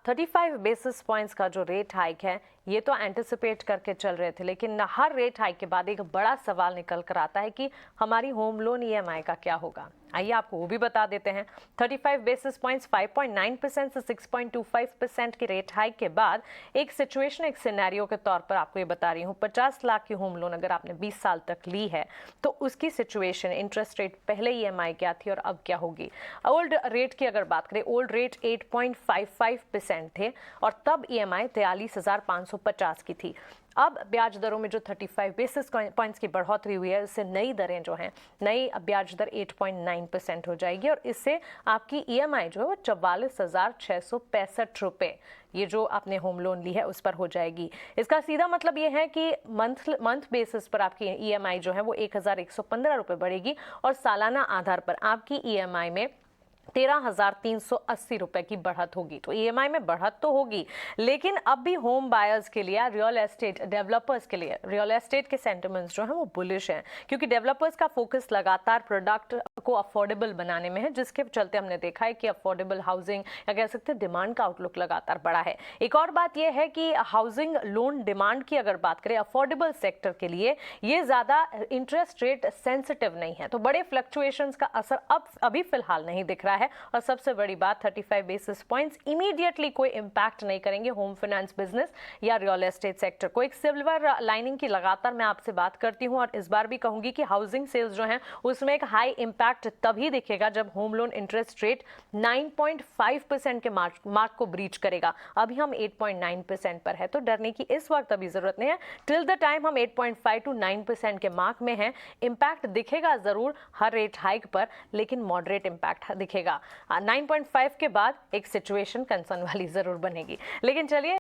35 basis points का जो rate hike है ये तो एंटिसिपेट करके चल रहे थे, लेकिन हर रेट हाइक के बाद एक बड़ा सवाल निकल कर आता है कि हमारी होम लोन ईएमआई का क्या होगा। आइए आपको वो भी बता देते हैं। 35 बेसिस पॉइंट्स 5.9% से 6.25% की रेट हाइक के बाद एक सिचुएशन, एक सिनेरियो के तौर पर आपको ये बता रही हूँ, 50 लाख की होम लोन अगर आपने 20 साल तक ली है तो उसकी सिचुएशन, इंटरेस्ट रेट पहले ईएमआई क्या थी और अब क्या होगी। ओल्ड रेट की अगर बात करें, ओल्ड रेट 8.55% थे और तब ईएमआई 43,550 की थी। अब ब्याज दरों में जो 35 बेसिस पॉइंट्स की बढ़ोतरी हुई है, इससे नई दरें जो हैं, नई ब्याज दर 8.9% हो जाएगी और इससे आपकी ईएमआई जो है वो 44,665 रुपये, ये जो आपने होम लोन ली है उस पर हो जाएगी। इसका सीधा मतलब ये है कि मंथ बेसिस पर आपकी ईएमआई जो है वो 1,115 रुपये बढ़ेगी और सालाना आधार पर आपकी ईएमआई में 13,380 रुपए की बढ़त होगी। तो ईएमआई में बढ़त तो होगी, लेकिन अब भी होम बायर्स के लिए, रियल एस्टेट डेवलपर्स के लिए, रियल एस्टेट के सेंटिमेंट्स जो हैं वो बुलिश हैं, क्योंकि डेवलपर्स का फोकस लगातार प्रोडक्ट को अफोर्डेबल बनाने में है, जिसके चलते हमने देखा है कि अफोर्डेबल हाउसिंग या कह सकते हैं डिमांड का आउटलुक लगातार बढ़ा है। एक और बात यह है कि हाउसिंग लोन डिमांड की अगर बात करें अफोर्डेबल सेक्टर के लिए, ये ज्यादा इंटरेस्ट रेट सेंसिटिव नहीं है, तो बड़े फ्लक्चुएशंस का असर अब अभी फिलहाल नहीं दिख रहा है। और सबसे बड़ी बात, 35 बेसिस पॉइंट्स इमीडिएटली कोई इंपैक्ट नहीं करेंगे होम फाइनेंस बिजनेस या रियल एस्टेट सेक्टर को। एक सिल्वर लाइनिंग की लगातार मैं आपसे बात करती हूं और इस बार भी कहूंगी कि हाउसिंग सेल्स जो हैं उसमें एक हाई इंपैक्ट तभी दिखेगा जब होम लोन इंटरेस्ट रेट 9.5% के मार्क को ब्रीच करेगा। अभी हम 8.9% पर है, तो डरने की इस वक्त अभी जरूरत नहीं है। टिल द टाइम हम 8.5 to 9% के मार्क में हैं। इंपैक्ट दिखेगा जरूर हर रेट हाइक पर, लेकिन मॉडरेट इंपैक्ट दिखेगा। 9.5 के बाद एक सिचुएशन कंसर्न वाली जरूर बनेगी। लेकिन चलिए